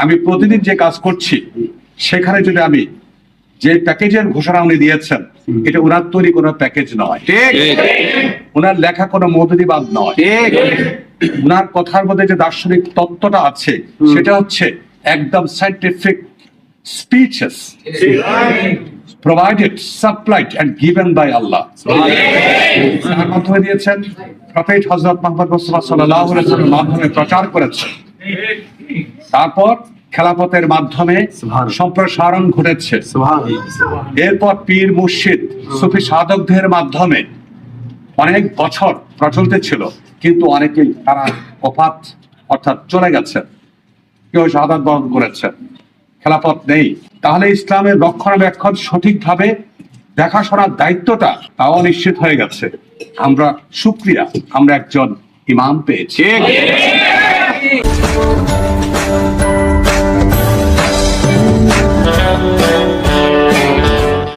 আমি প্রতিদিন যে কাজ করছি সেখানে যদি আমি যে প্যাকেজের ঘোষণা উনি দিয়েছেন, এটা ওনার তৈরি কোনো প্যাকেজ নয়, ওনার লেখা কোনো মৌলুদিবাদ নয়, ওনার কথার মধ্যে যে দার্শনিক তত্ত্বটা আছে সেটা হচ্ছে একদম scientific speeches provided, supplied and given by Allah. তার মাধ্যমে দিয়েছেন, প্রফেট হযরত মুহাম্মদ মুস্তাফা সাল্লাল্লাহু আলাইহি ওয়াসাল্লামের মাধ্যমে প্রচার করেছেন। তারপর খেলাফতের মাধ্যমে সম্প্রসারণ ঘটেছে। এরপর পীর মুর্শিদ সুফি সাধকদের মাধ্যমে অনেক বছর প্রচলিত ছিল, কিন্তু অনেকেই তারা ওফাত অর্থাৎ চলে গেছে, কেউ শাহাদাত বরণ করেছে, খেলাফত নেই। তাহলে ইসলামের রক্ষণাবেক্ষণ সঠিকভাবে দেখাশোনার দায়িত্বটা তাও নিশ্চিত হয়ে গেছে। আমরা শুকরিয়া, আমরা একজন ইমাম পেয়েছি।